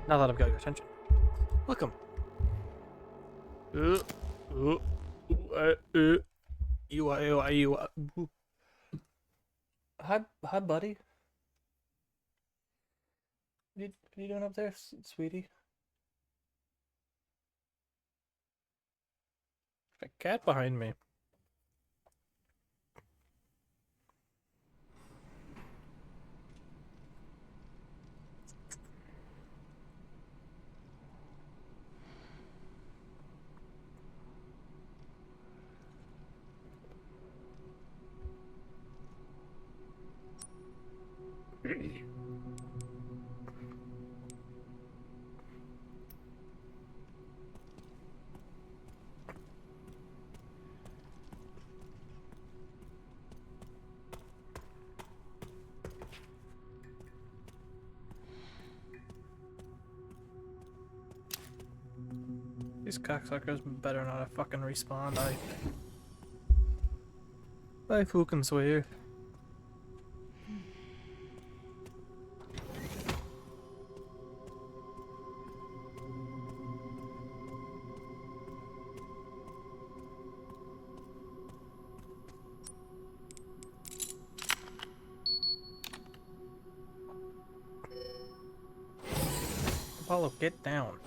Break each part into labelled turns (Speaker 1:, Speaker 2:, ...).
Speaker 1: Now that I've got your attention. Welcome. Hi, buddy. What are you doing up there, sweetie? A cat behind me. These cocksuckers better not have fucking respawned. I fucking swear. Apollo, get down.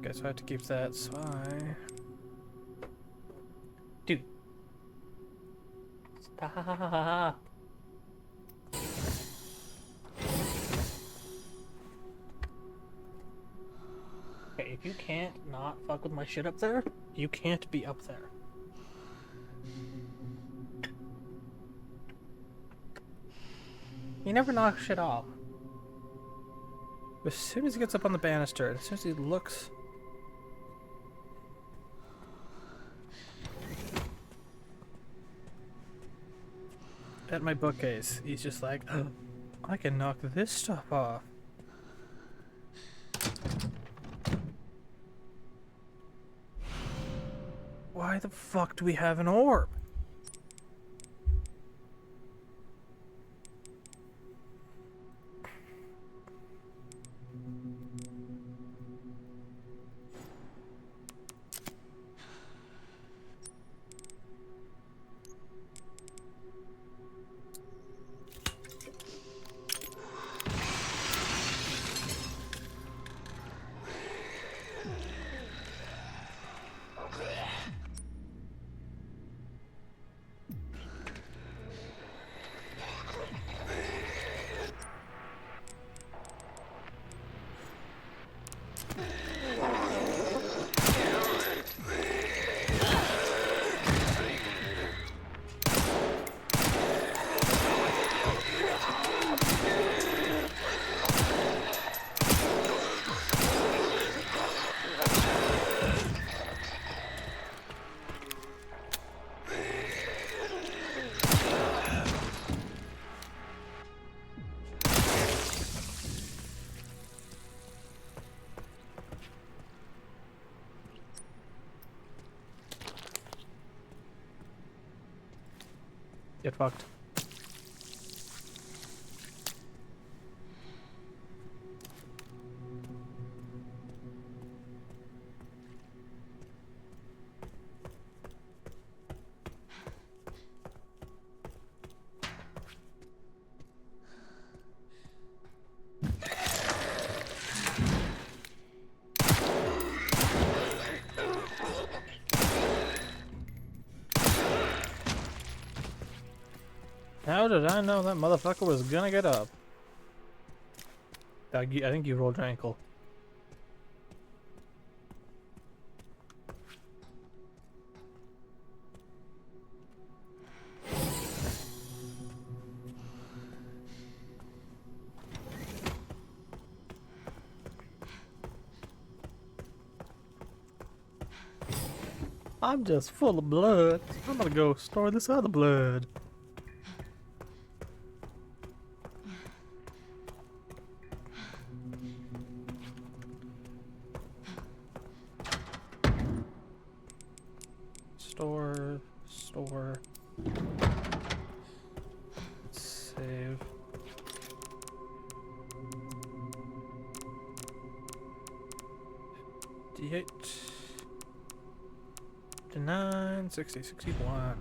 Speaker 1: Guess I have to keep that spy. Dude. Stop. Okay, if you can't not fuck with my shit up there, you can't be up there. He never knocks shit off. As soon as he gets up on the banister, as soon as he looks... at my bookcase, he's just like, oh, I can knock this stuff off. Why the fuck do we have an orb? Get fucked. How did I know that motherfucker was gonna get up? I think you rolled your ankle. I'm just full of blood. I'm gonna go store this other blood. Store. Save. 59, 60, 61.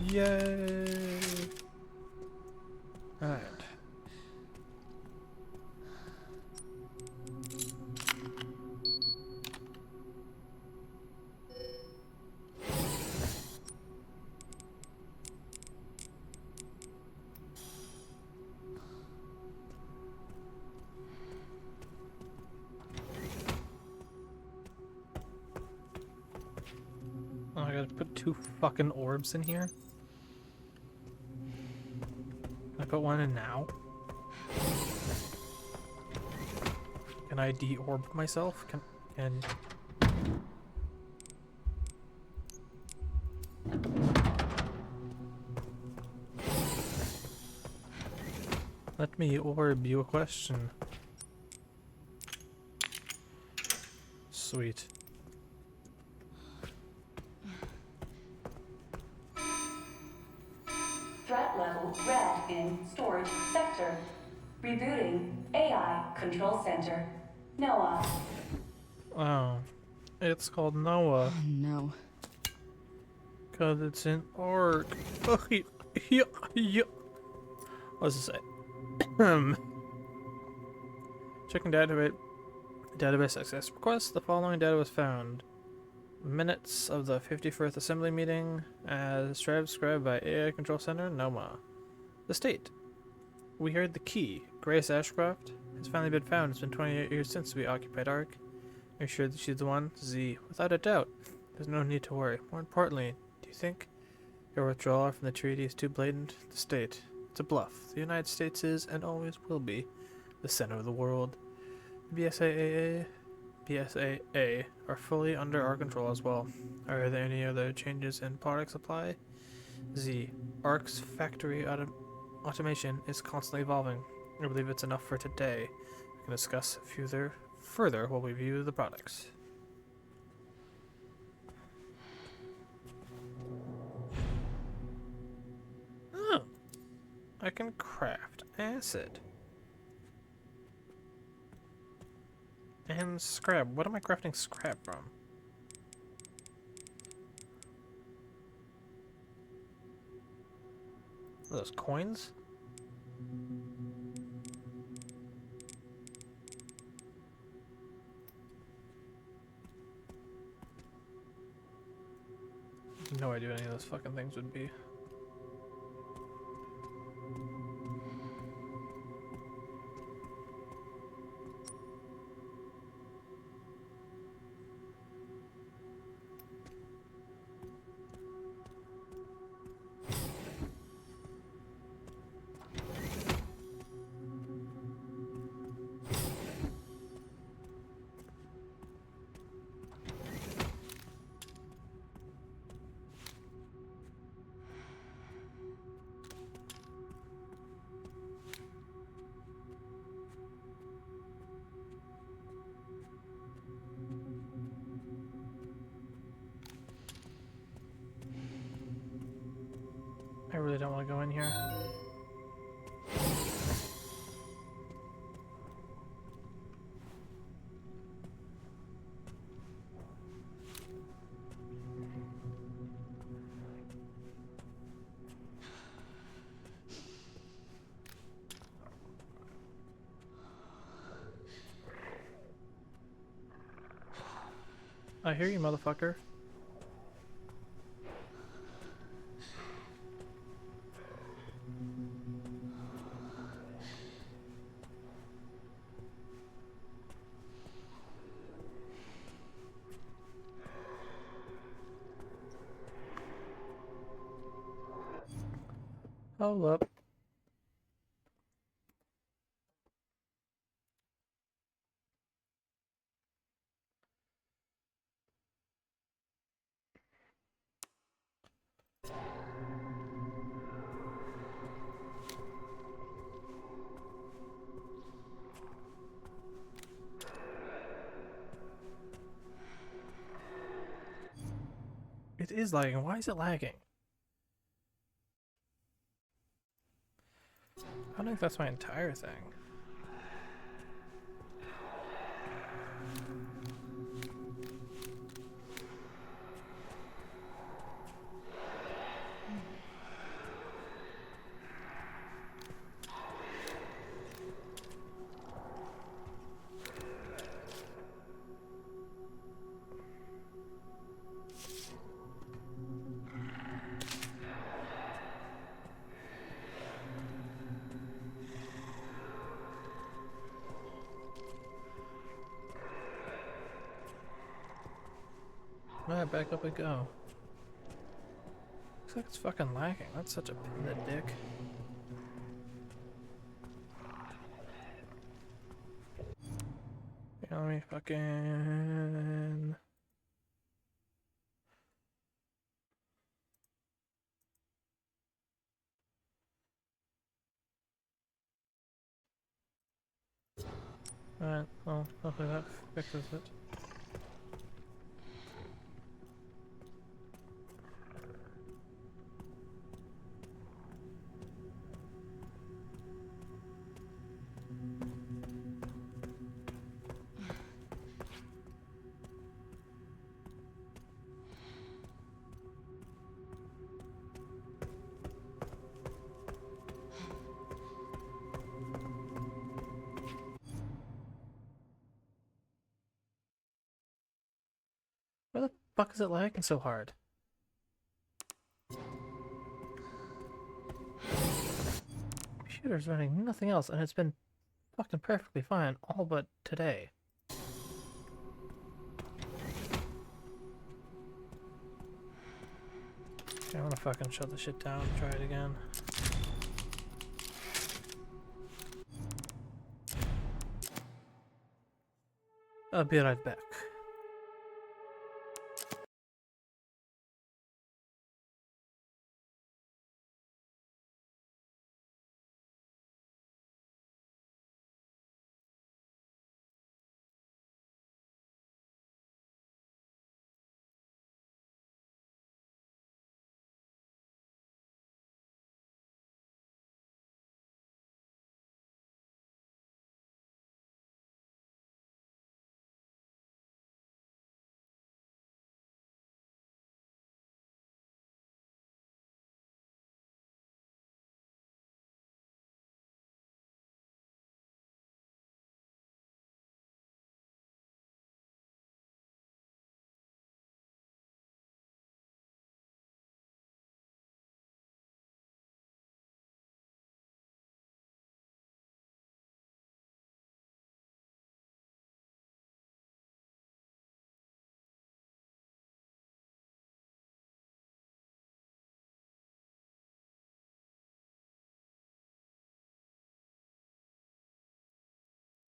Speaker 1: Yay! Alright. Oh, I gotta put 2 fucking orbs in here? Can I put one in now? Can I de-orb myself? Can... Let me orb you a question. Sweet.
Speaker 2: Threat level red in storage sector. Rebooting AI control center. Noah.
Speaker 1: Oh. It's called Noah.
Speaker 3: Oh no.
Speaker 1: Cause it's an orc. What's it say? Checking database access request. The following data was found. Minutes of the 51st assembly meeting as transcribed by AI Control Center, NOMA. The state. We heard the key. Grace Ashcroft has finally been found. It's been 28 years since we occupied Ark. Are you sure that she's the one? Z. Without a doubt. There's no need to worry. More importantly, do you think your withdrawal from the treaty is too blatant? The state. It's a bluff. The United States is, and always will be, the center of the world. BSAA are fully under our control as well. Are there any other changes in product supply? Z. Ark's factory automation is constantly evolving. I believe it's enough for today. We can discuss further while we view the products. Oh. I can craft acid. And scrap. What am I crafting scrap from? Are those coins? No idea what any of those fucking things would be. I really don't want to go in here. I hear you, motherfucker. Hold up. It is lagging. Why is it lagging? I don't think that's my entire thing. Alright, back up we go. Looks like it's fucking lagging. That's such a pain in the dick. Yeah, let me fucking... Alright, well, hopefully that fixes it. Why the fuck is it lagging so hard? Computer's running nothing else, and it's been fucking perfectly fine all but today. Okay, I'm gonna fucking shut the shit down and try it again. I'll be right back.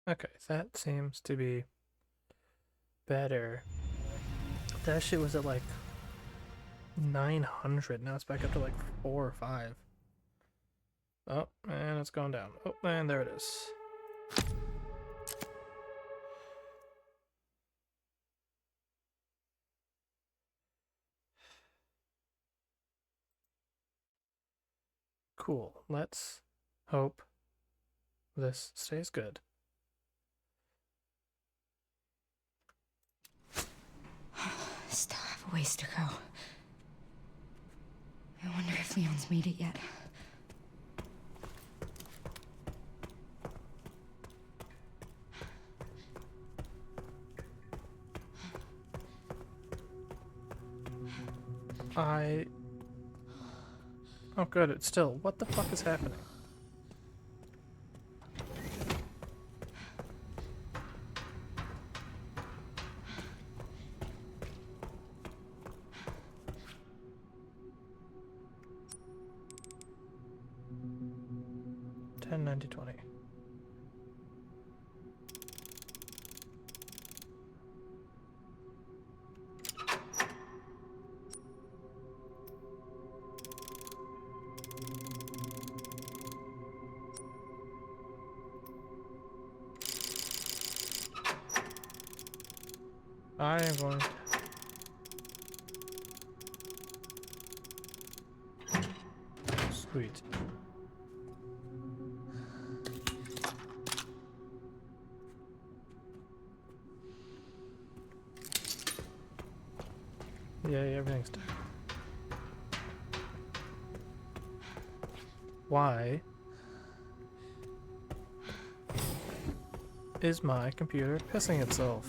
Speaker 1: Okay, that seems to be better. That shit was at like 900. Now it's back up to like 4 or 5. Oh, and it's going down. Oh, and there it is. Cool. Let's hope this stays good.
Speaker 3: Still have a ways to go. I wonder if Leon's made it yet.
Speaker 1: Oh good, it's still... What the fuck is happening? Ten, 90, 20. I am going to... Sweet. Yeah, everything's done. Why is my computer pissing itself?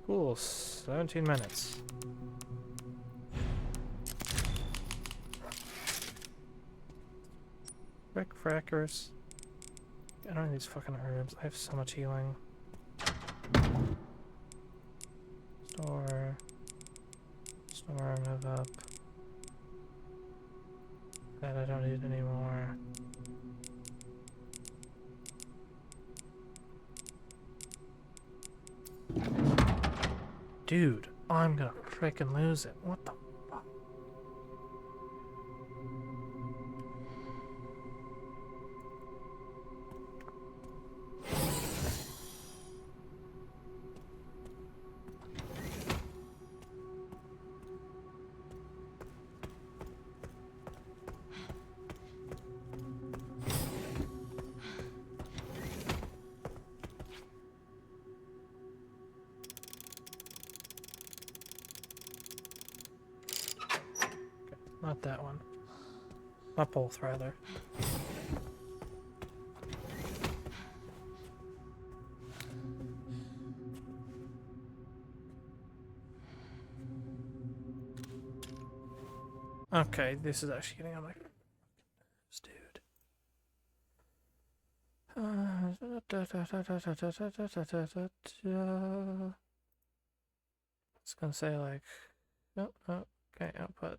Speaker 1: Cool, 17 minutes. Quick frackers. I don't need these fucking herbs. I have so much healing. Store. Store, move up. That I don't need anymore. Dude, I'm gonna freaking lose it. What the fuck? Not that one. Not both, rather. Okay, this is actually getting on my nerves, dude. It's gonna say like, oh, okay, output.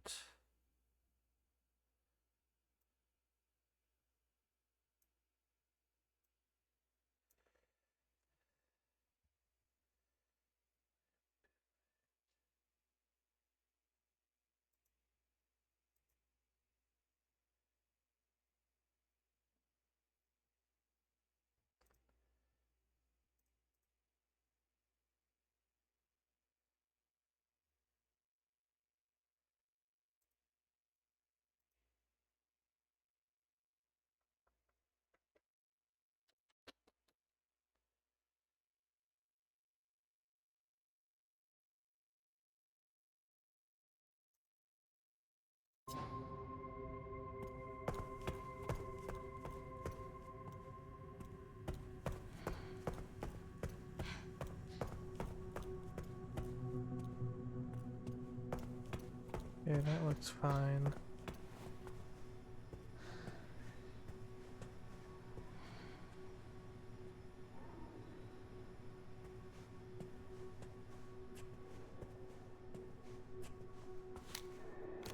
Speaker 1: Yeah, that looks fine.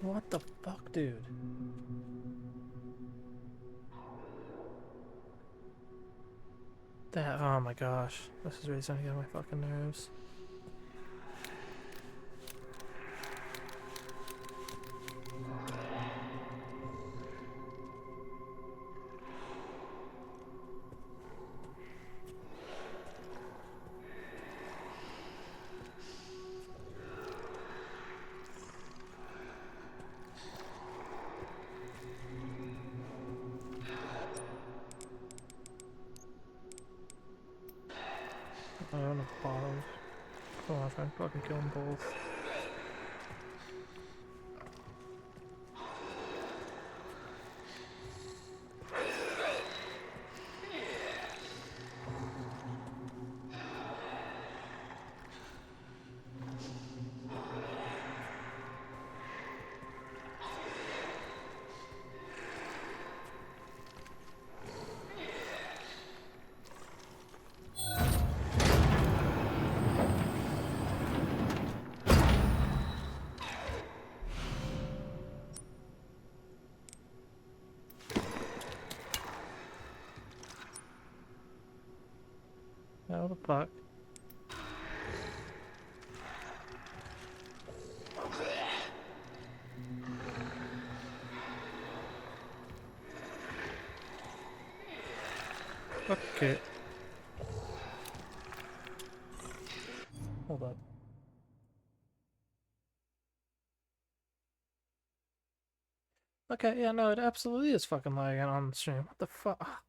Speaker 1: What the fuck, dude? That, oh my gosh. This is really starting to get on my fucking nerves. I don't have bottles. Come on, try and fucking kill them both. How the fuck? Okay. Hold up. Okay, yeah, no, it absolutely is fucking lagging on the stream. What the fuck?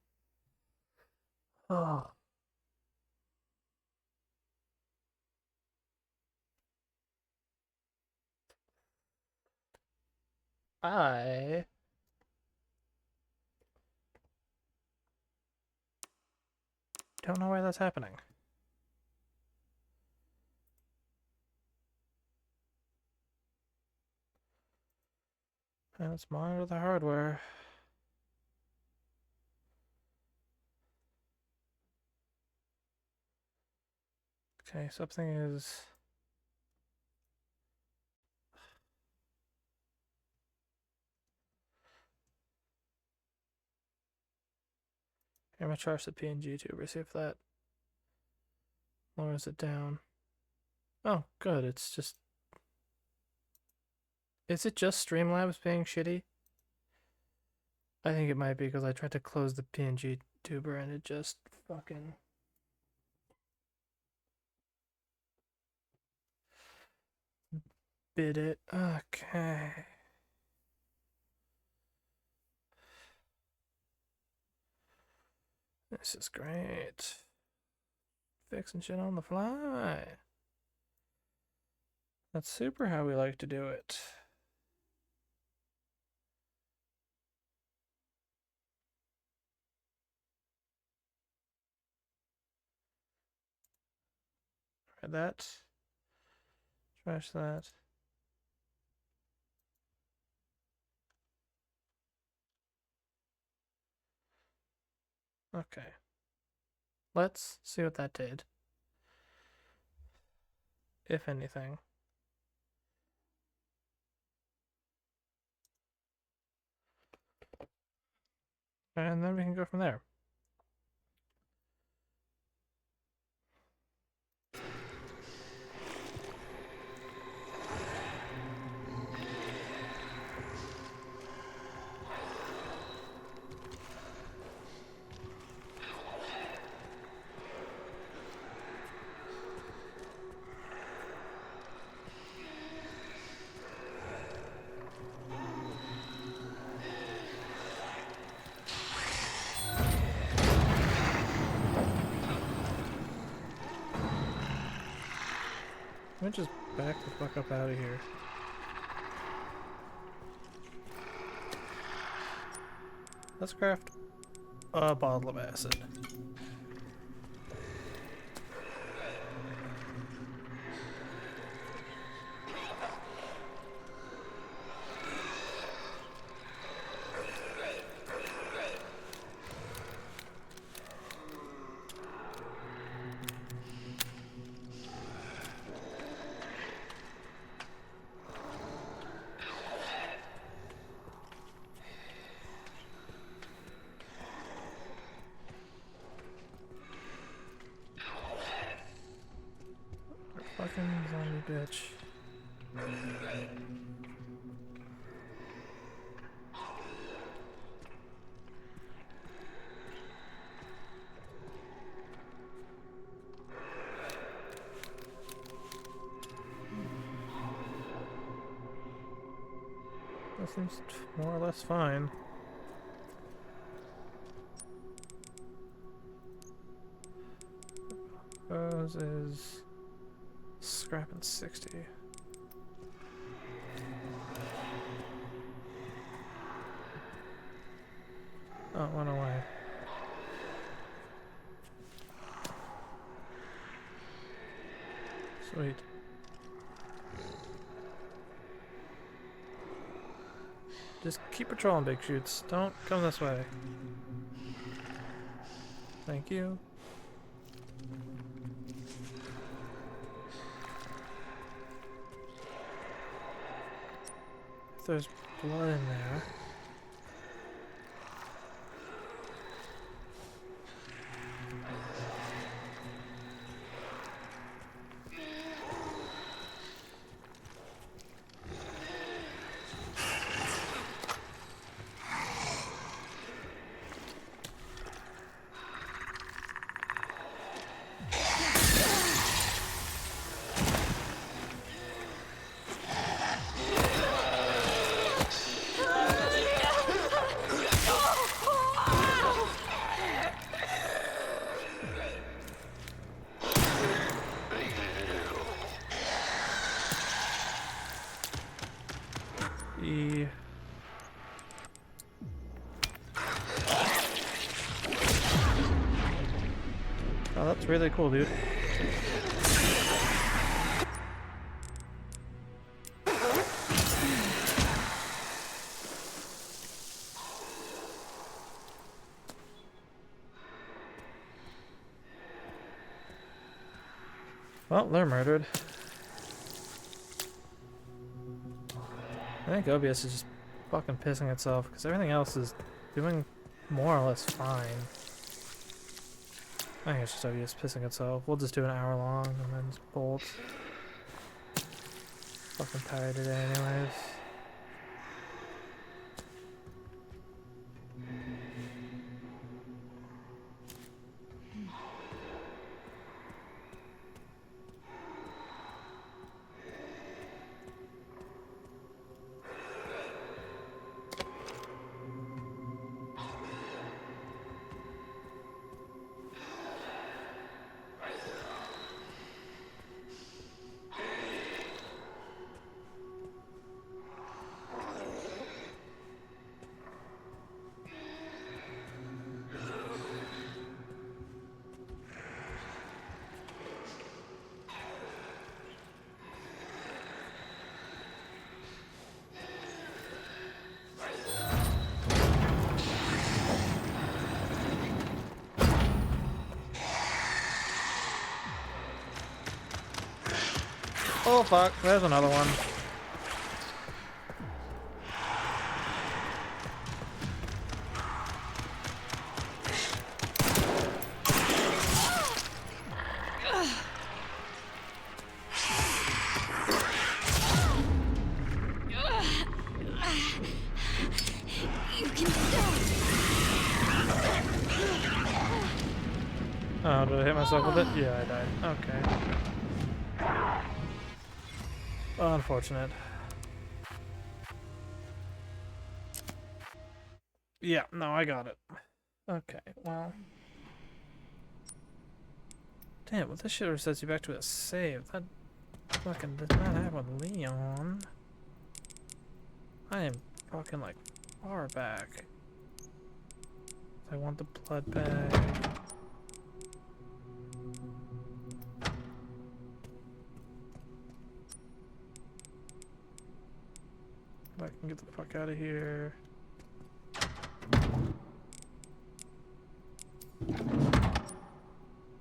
Speaker 1: Oh. I don't know why that's happening. Okay, let's monitor the hardware. Okay, something is... I'm gonna charge the PNG tuber, see if that lowers it down. Oh, good, it's just... Is it just Streamlabs being shitty? I think it might be because I tried to close the PNG tuber and it just fucking... bit it. Okay. This is great. Fixing shit on the fly. That's super how we like to do it. Try that. Trash that. Okay. Let's see what that did. If anything. And then we can go from there. Let me just back the fuck up out of here. Let's craft a bottle of acid. Fucking zombie bitch. That seems more or less fine. Those is scrapping 60. Oh, it went away. Sweet. Just keep patrolling, Big Shoots. Don't come this way. Thank you. If there's blood in there. E. Oh, that's really cool, dude. Well, they're murdered. I think OBS is just fucking pissing itself because everything else is doing more or less fine. I think it's just OBS pissing itself. We'll just do an hour long and then just bolt. Fucking tired today anyways. Oh fuck, there's another one.
Speaker 3: You can stop.
Speaker 1: Oh, did I hit myself with it? Yeah, I died. Okay. Unfortunate. Yeah, no, I got it. Okay, well. Damn, well, this shit resets you back to a save. That fucking does not happen with Leon. I am fucking like far back. I want the blood bag. If I can get the fuck out of here.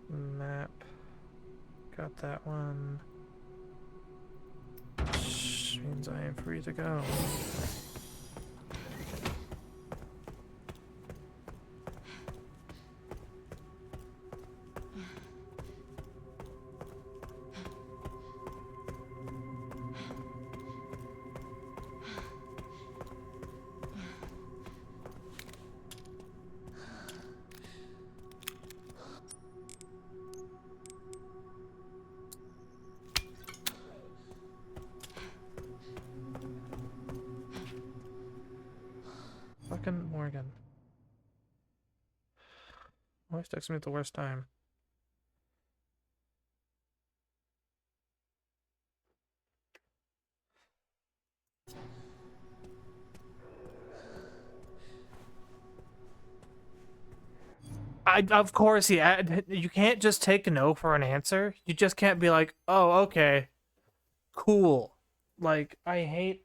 Speaker 1: Map. Got that one. Which means I am free to go. Fucking Morgan. Always texting me at the worst time. Of course, yeah. You can't just take a no for an answer. You just can't be like, oh, okay, cool. Like, I hate.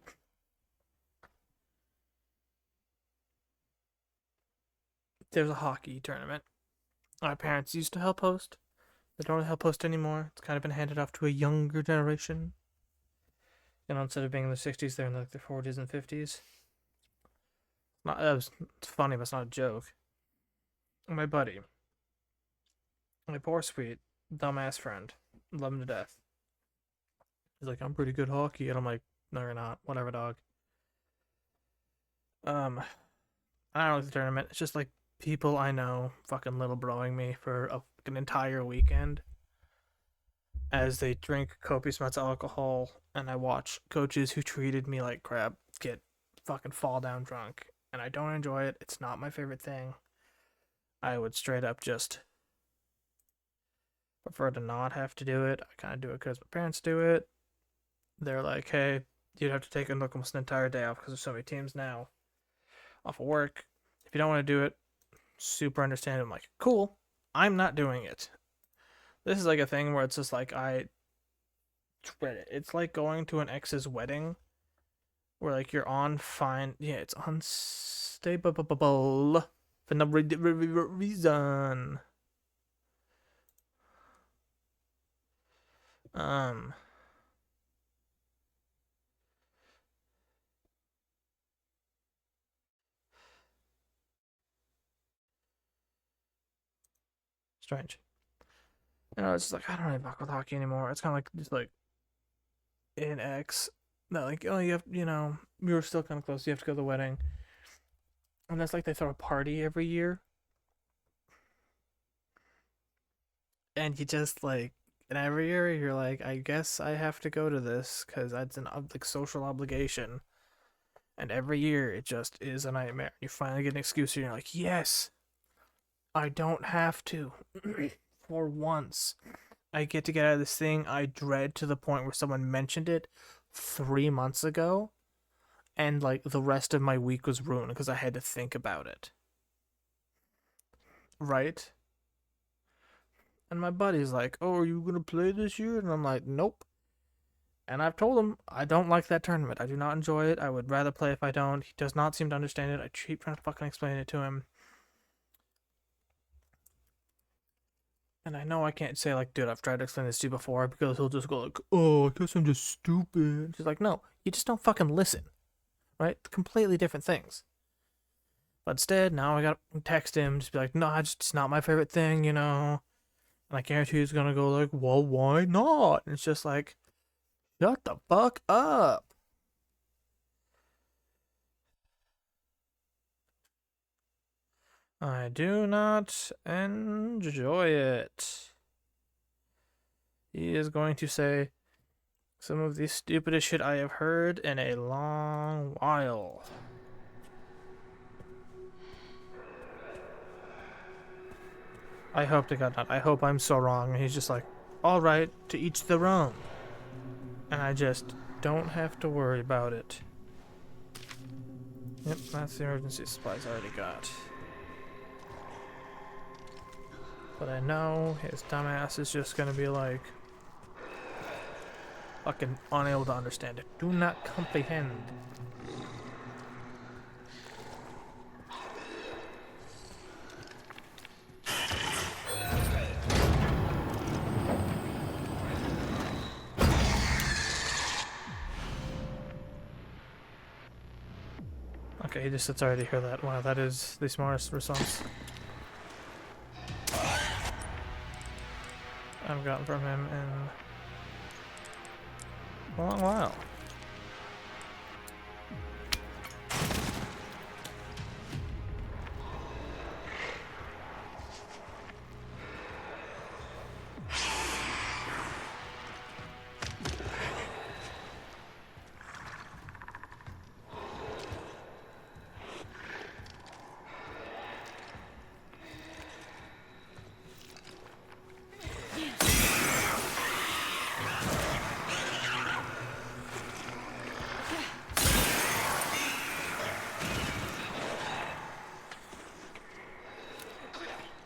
Speaker 1: There's a hockey tournament. My parents used to help host. They don't help host anymore. It's kind of been handed off to a younger generation. You know, instead of being in the 60s, they're in like the 40s and 50s. It's funny, but it's not a joke. My buddy, my poor sweet dumbass friend, love him to death. He's like, I'm pretty good hockey, and I'm like, no, you're not. Whatever, dog. I don't like the tournament. It's just like people I know fucking little broing me for an entire weekend as they drink copious amounts of alcohol, and I watch coaches who treated me like crap get fucking fall down drunk, and I don't enjoy it. It's not my favorite thing. I would straight up just prefer to not have to do it. I kind of do it because my parents do it. They're like, hey, you'd have to take almost an entire day off because there's so many teams now off of work. If you don't want to do it, super understanding. I'm like, cool, I'm not doing it. This is like a thing where it's just like, I dread it. It's like going to an ex's wedding where like you're on fine. Yeah, it's unstable for no reason. Um, Strange. It's just like I don't really fuck with hockey anymore. It's kind of like just like in X. No, like oh you have we were still kind of close. You have to go to the wedding, and that's like they throw a party every year, and you just like and every year you're like I guess I have to go to this because it's an like social obligation, and every year it just is a nightmare. You finally get an excuse, and you're like yes, I don't have to for once. I get to get out of this thing I dread to the point where someone mentioned it 3 months ago, and like the rest of my week was ruined because I had to think about it. Right? And my buddy's like, "Oh, are you gonna play this year?" And I'm like, "Nope." And I've told him I don't like that tournament. I do not enjoy it. I would rather play if I don't. He does not seem to understand it. I keep trying to fucking explain it to him. And I know I can't say like, dude, I've tried to explain this to you before because he'll just go like, "Oh, I guess I'm just stupid." She's like, "No, you just don't fucking listen." Right? Completely different things. But instead, now I gotta text him, just be like, no, it's not my favorite thing, And I guarantee he's gonna go like, well, why not? And it's just like, shut the fuck up. I do not enjoy it. He is going to say some of the stupidest shit I have heard in a long while. I hope to God not. I hope I'm so wrong. And he's just like, all right, to each their own. And I just don't have to worry about it. Yep, that's the emergency supplies I already got. But I know his dumbass is just gonna be like fucking unable to understand it. Do not comprehend. Okay, he just sits already to hear that. Wow, that is the smartest response I've gotten from him in a long while.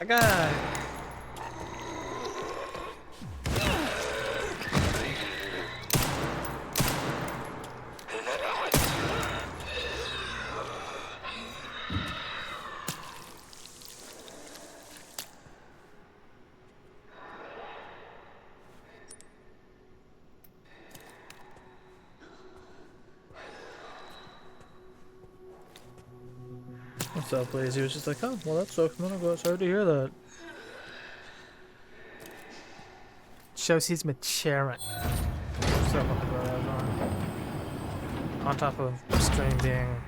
Speaker 1: I got. What's up, please? He was just like, oh, well, that sucks. I'm gonna go. Sorry to hear that. Shows he's maturing. So fucking glad I was on top of stream being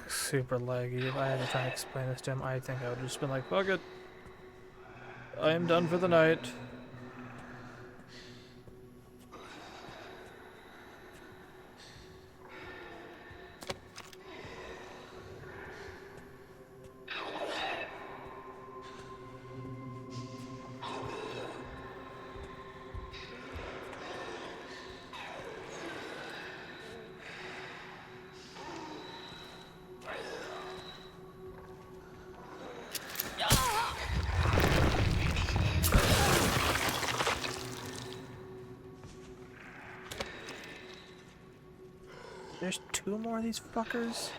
Speaker 1: super laggy. If I had to try and explain this to him, I think I would have just been like, fuck it. I am done for the night. There's two more of these fuckers?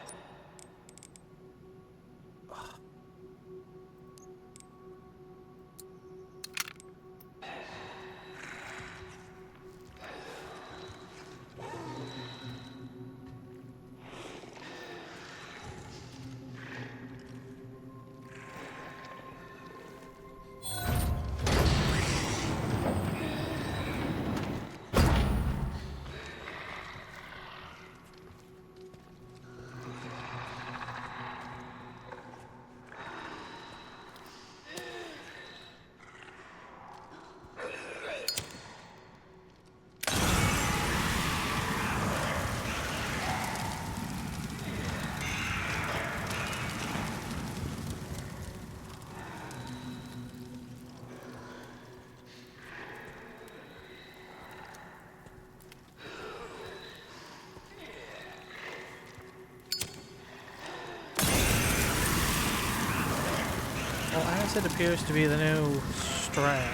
Speaker 1: Acid appears to be the new strat.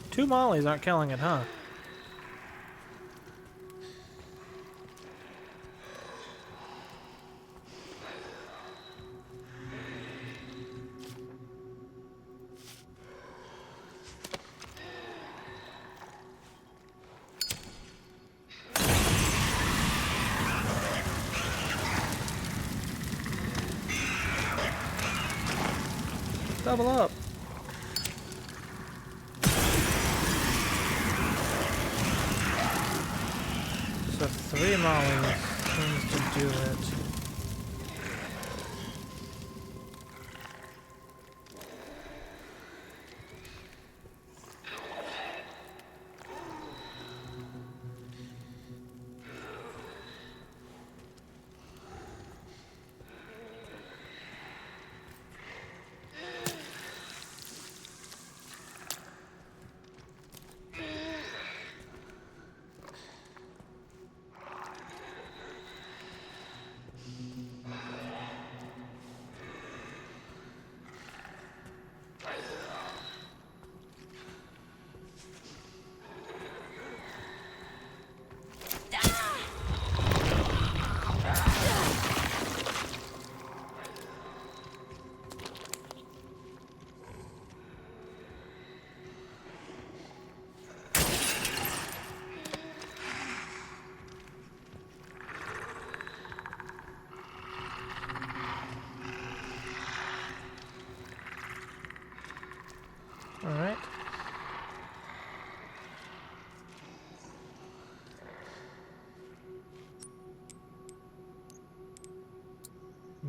Speaker 1: 2 mollies aren't killing it, huh? Double up! So 3 mollies seems to do it. Alright.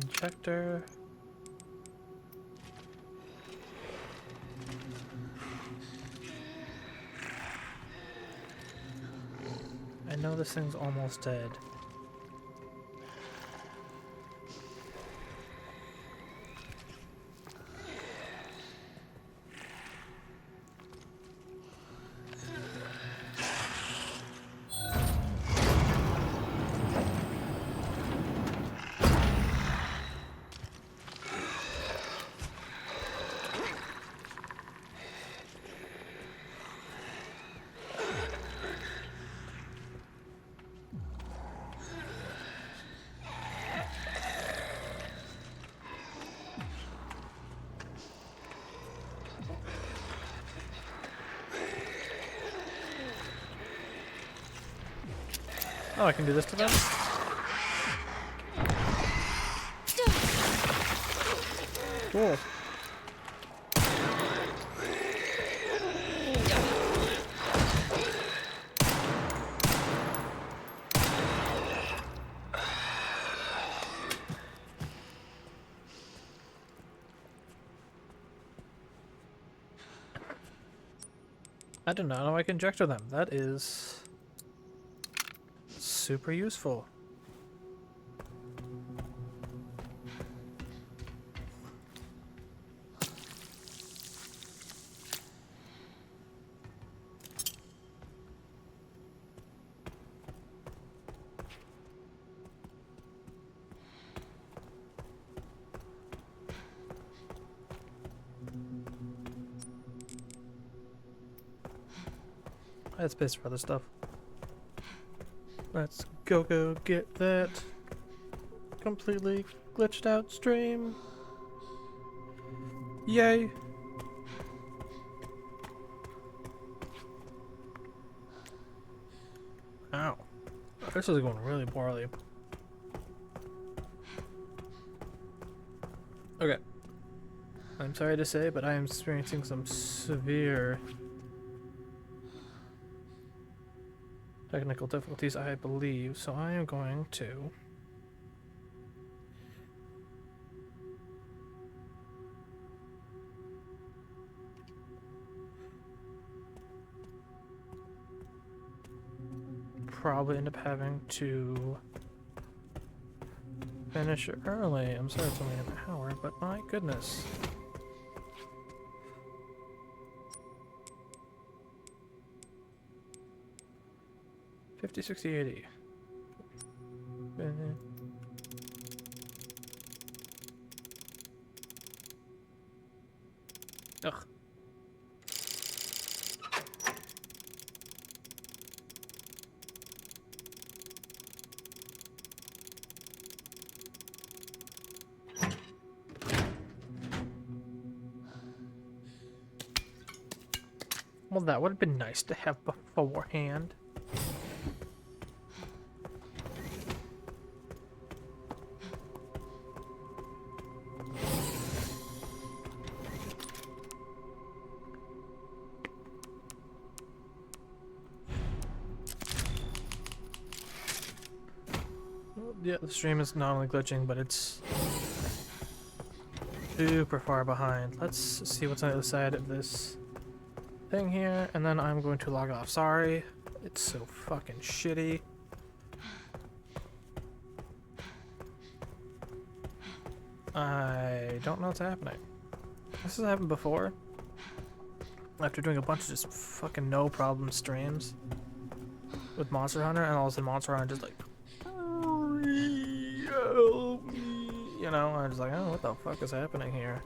Speaker 1: Injector. I know this thing's almost dead. Oh, I can do this to them? Cool. I did not know I can injector them. That is super useful. I had space for other stuff. Let's go get that completely glitched out stream. Yay! Ow. This is going really poorly. Okay. I'm sorry to say, but I am experiencing some severe technical difficulties, I believe, so I am going to probably end up having to finish early. I'm sorry it's only an hour, but my goodness. $50, $60, $80. Well, that would have been nice to have beforehand. Yeah, the stream is not only glitching, but it's super far behind. Let's see what's on the other side of this thing here, and then I'm going to log off. Sorry, it's so fucking shitty. I don't know what's happening. This has happened before. After doing a bunch of just fucking no problem streams with Monster Hunter, and all of a sudden Monster Hunter just like, help me. You know, I'm just like, oh, what the fuck is happening here?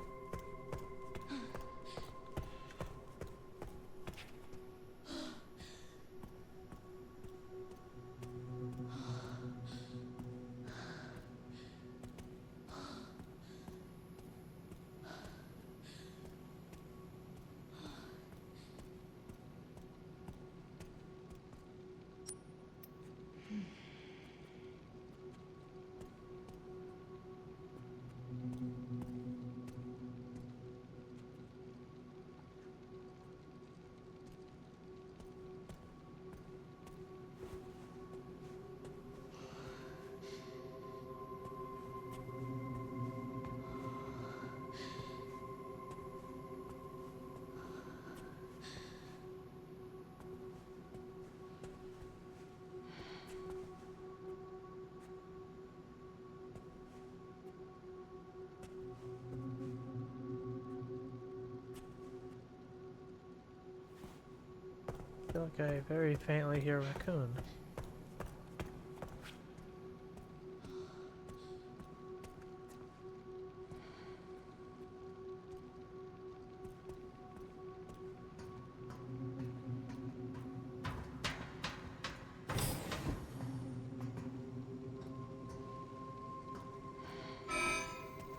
Speaker 1: I feel like I very faintly hear a raccoon.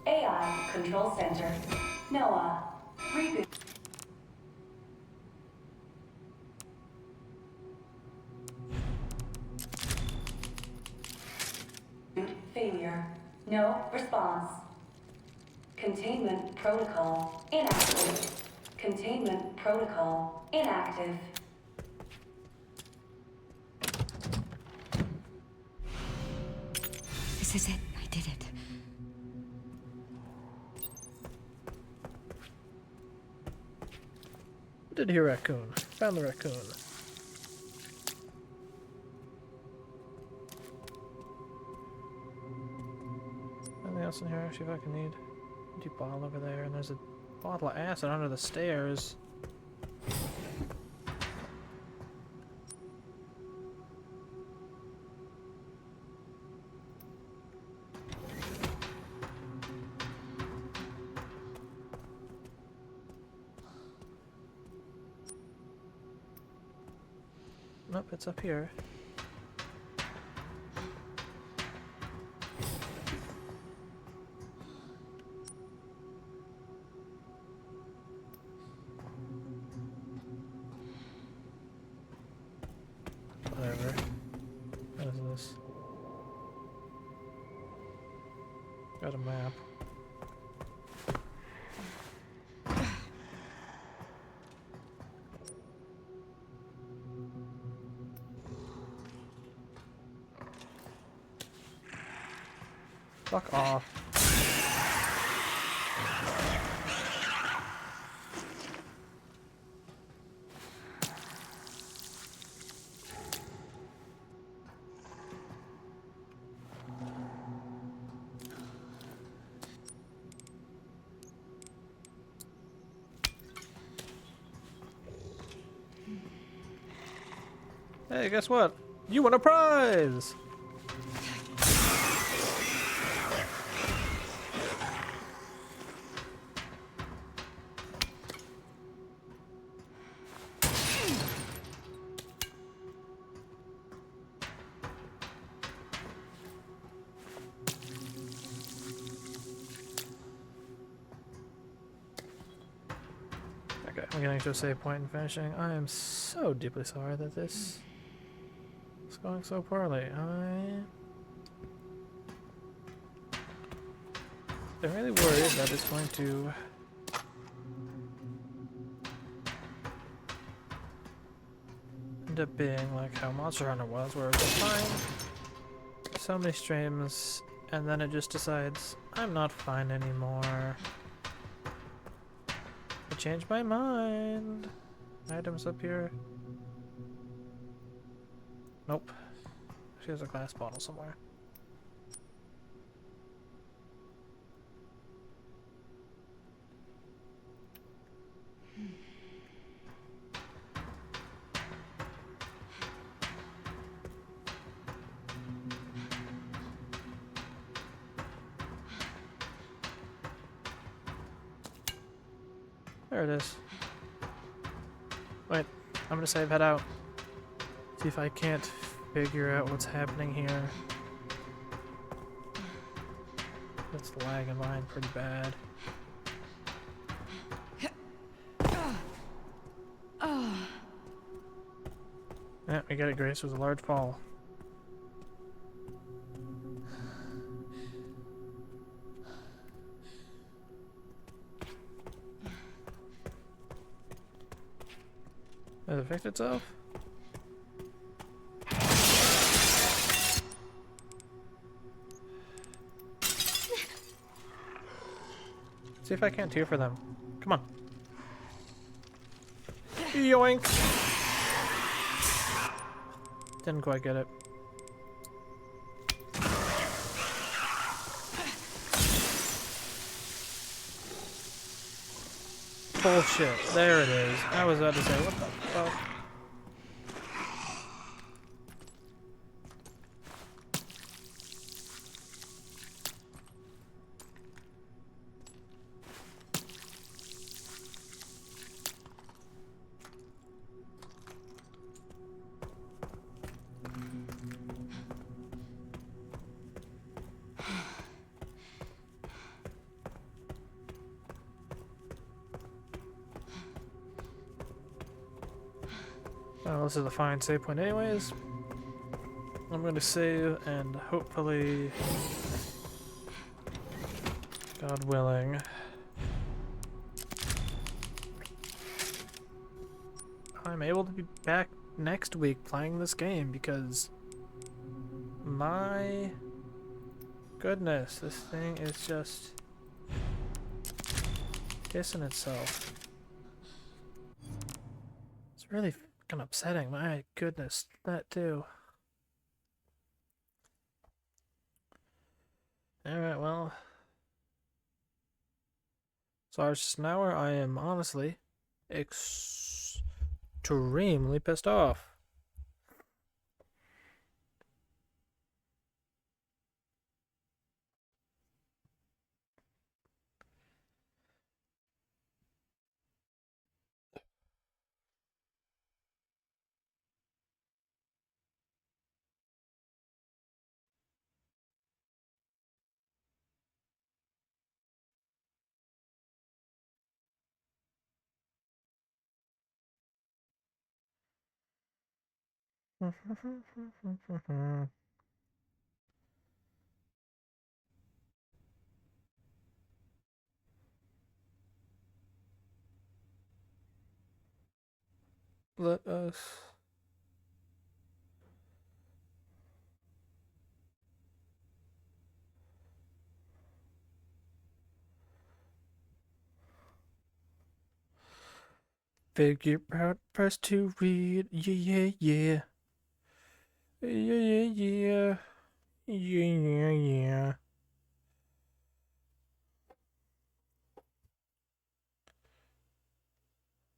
Speaker 2: AI Control Center. Noah. Reboot. Failure. No response. Containment protocol inactive. Containment protocol inactive.
Speaker 3: This is it. I did it.
Speaker 1: I did hear raccoon. Found the raccoon. Anything else in here actually if I can need? Empty bottle over there, and there's a bottle of acid under the stairs. Nope, it's up here. Whatever. What is this? Got a map. Fuck off. Hey, guess what? You won a prize! Okay, I'm getting to a save point and finishing. I am so deeply sorry that this is going so poorly. I'm really worried that it's going to end up being like how Monster Hunter was, where it's fine, so many streams, and then it just decides, I'm not fine anymore. I changed my mind. Items up here. Nope. There's a glass bottle somewhere. There it is. Wait, I'm gonna save, head out. See if I can't figure out what's happening here. It's lagging mine pretty bad. Yeah, we got it, Grace. It was a large fall. Does it fix itself? See if I can't tear for them. Come on. Yoink! Didn't quite get it. Bullshit. There it is. I was about to say, what the fuck? Well, this is a fine save point anyways. I'm going to save and hopefully, God willing, I'm able to be back next week playing this game, because my goodness, this thing is just kissing itself. It's really fucking upsetting, my goodness, that too. Alright, well. So it's just an hour. I am honestly extremely pissed off. Let us figure out first to read. Yeah, yeah, yeah. Yeah, yeah, yeah. Yeah, yeah, yeah.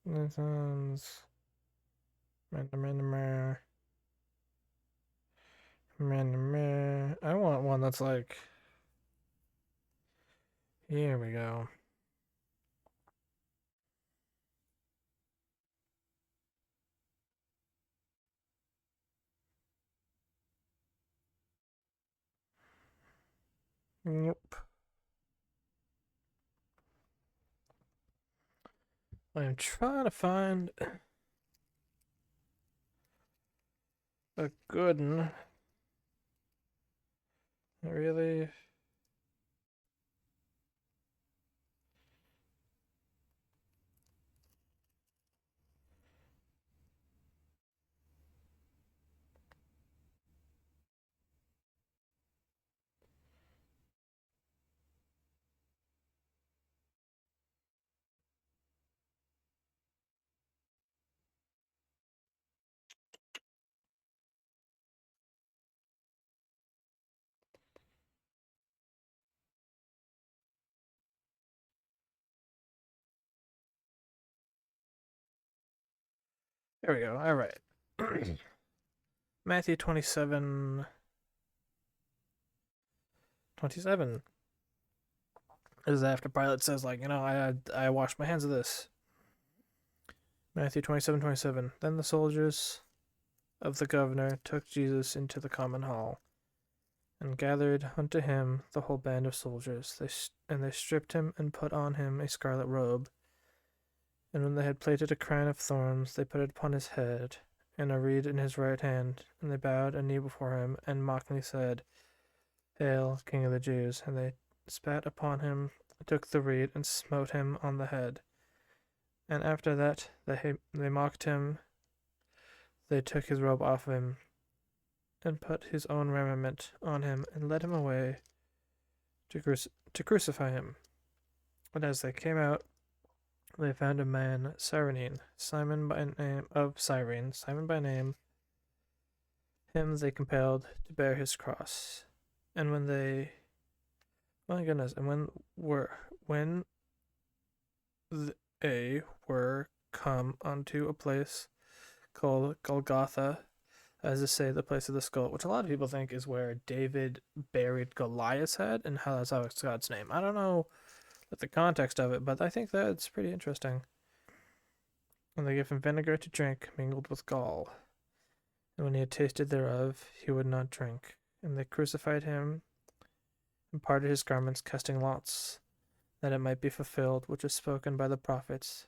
Speaker 1: That sounds. I want one that's like. Here we go. Yep. I am trying to find a good one. Really? There we go. All right. Matthew 27. 27 is after Pilate says, like, I washed my hands of this. Matthew 27:27. Then the soldiers of the governor took Jesus into the common hall, and gathered unto him the whole band of soldiers. They stripped him and put on him a scarlet robe. And when they had plaited a crown of thorns, they put it upon his head, and a reed in his right hand. And they bowed a knee before him, and mockingly said, Hail, King of the Jews! And they spat upon him, took the reed, and smote him on the head. And after that they mocked him. They took his robe off him, and put his own raiment on him, and led him away to crucify him. And as they came out, they found a man, Simon by name. Him they compelled to bear his cross. And when they they were come unto a place called Golgotha, as to say, the place of the skull, which a lot of people think is where David buried Goliath's head, and how it's God's name. I don't know the context of it, but I think that's pretty interesting. And they gave him vinegar to drink, mingled with gall. And when he had tasted thereof, he would not drink. And they crucified him, and parted his garments, casting lots, that it might be fulfilled, which was spoken by the prophets.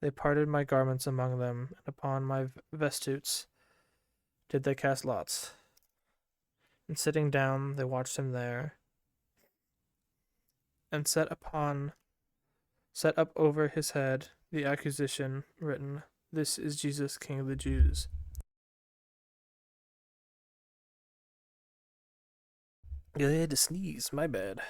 Speaker 1: They parted my garments among them, and upon my vestutes did they cast lots. And sitting down, they watched him there, and set up over his head the accusation written, This is Jesus, King of the Jews. I had to sneeze, my bad.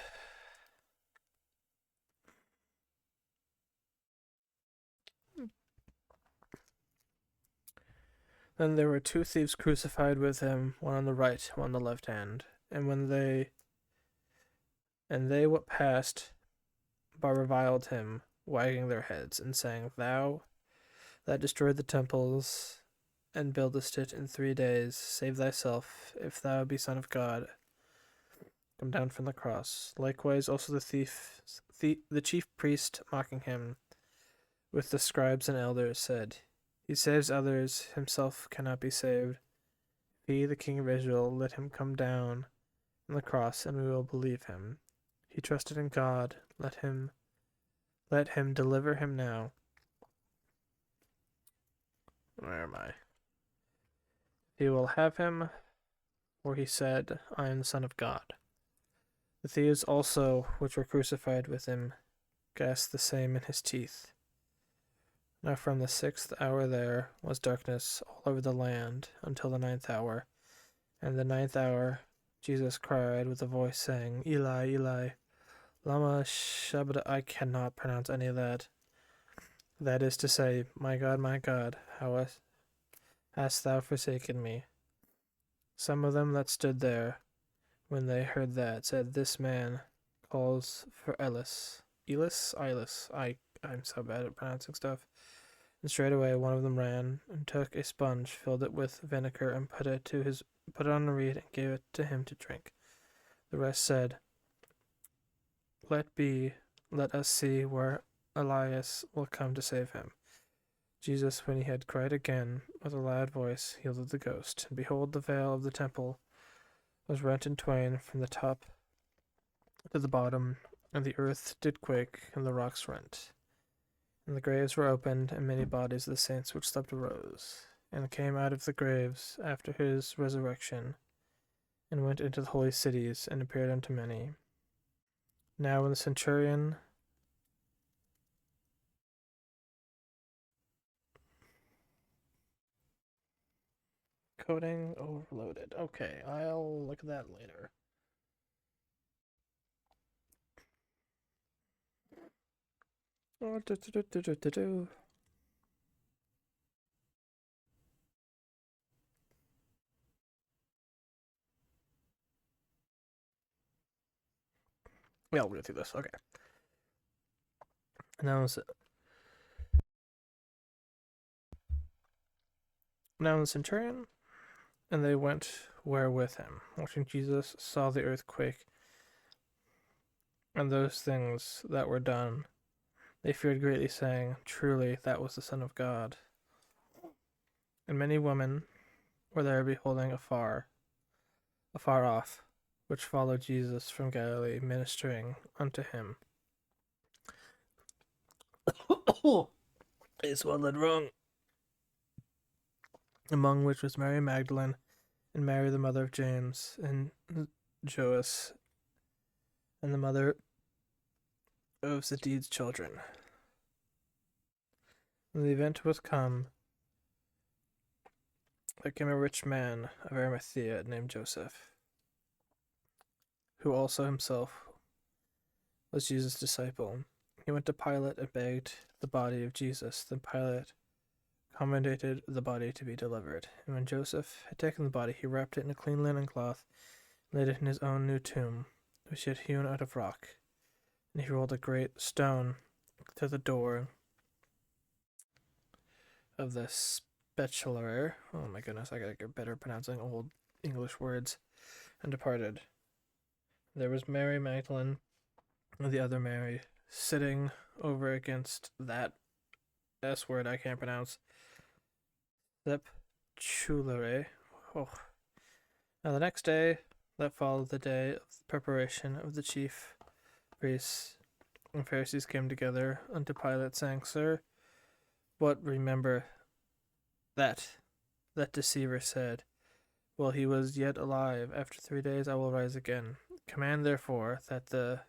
Speaker 1: Then there were two thieves crucified with him, one on the right, one on the left hand. And they what passed by reviled him, wagging their heads, and saying, Thou that destroyed the temples, and buildest it in 3 days, save thyself, if thou be Son of God, come down from the cross. Likewise also the chief priest, mocking him, with the scribes and elders, said, He saves others, himself cannot be saved. If he, the King of Israel, let him come down from the cross, and we will believe him. He trusted in God, let him deliver him now. Where am I? He will have him, for he said, I am the Son of God. The thieves also, which were crucified with him, cast the same in his teeth. Now from the 6th hour there was darkness all over the land until the 9th hour. And the 9th hour Jesus cried with a voice, saying, Eli, Eli, lama sabachthani. I cannot pronounce any of that. That is to say, my God, how hast thou forsaken me? Some of them that stood there, when they heard that, said, This man calls for Elis. I'm so bad at pronouncing stuff. And straightway one of them ran, and took a sponge, filled it with vinegar, and put it on a reed, and gave it to him to drink. The rest said, Let us see where Elias will come to save him. Jesus, when he had cried again with a loud voice, yielded the ghost. And behold, the veil of the temple was rent in twain from the top to the bottom, and the earth did quake, and the rocks rent. And the graves were opened, and many bodies of the saints which slept arose, and came out of the graves after his resurrection, and went into the holy cities, and appeared unto many. Now when the centurion coding overloaded. Okay, I'll look at that later. Oh, yeah, we'll go through this. Okay. Now the centurion, and they went where with him. Watching Jesus, saw the earthquake, and those things that were done. They feared greatly, saying, Truly, that was the Son of God. And many women were there beholding afar off, which followed Jesus from Galilee, ministering unto him. It's one that wrong. Among which was Mary Magdalene, and Mary the mother of James, and Joas, and the mother of Zebedee's children. When the event was come, there came a rich man of Arimathea named Joseph, who also himself was Jesus' disciple. He went to Pilate and begged the body of Jesus. Then Pilate commanded the body to be delivered. And when Joseph had taken the body, he wrapped it in a clean linen cloth, and laid it in his own new tomb, which he had hewn out of rock. And he rolled a great stone to the door of the speculator. Oh my goodness, I gotta get better pronouncing old English words. And departed. There was Mary Magdalene and the other Mary sitting over against that S word I can't pronounce. Sepulchre. Oh. Now the next day that followed the day of the preparation of the chief priests and Pharisees came together unto Pilate, saying, Sir, what remember that deceiver said, while he was yet alive, after 3 days I will rise again. Command therefore that the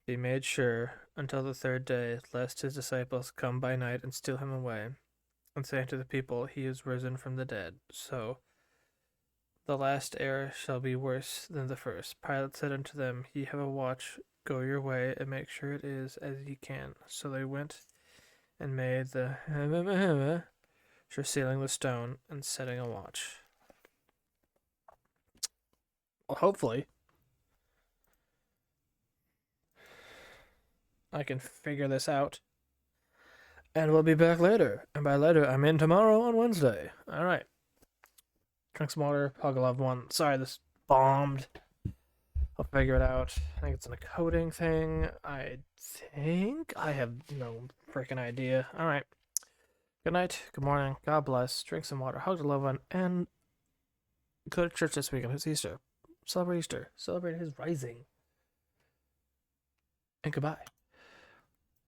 Speaker 1: be made sure until the 3rd day, lest his disciples come by night and steal him away, and say unto the people, He is risen from the dead. So the last error shall be worse than the first. Pilate said unto them, Ye have a watch, go your way, and make sure it is as ye can. So they went and made the sure sealing the stone and setting a watch. Well, hopefully I can figure this out. And we'll be back later. And by later, I mean tomorrow on Wednesday. Alright. Drink some water. Hug a loved one. Sorry, this bombed. I'll figure it out. I think it's an encoding thing. I think I have no freaking idea. Alright. Good night. Good morning. God bless. Drink some water. Hug a loved one. And go to church this weekend. It's Easter. Celebrate Easter. Celebrate his rising. And goodbye.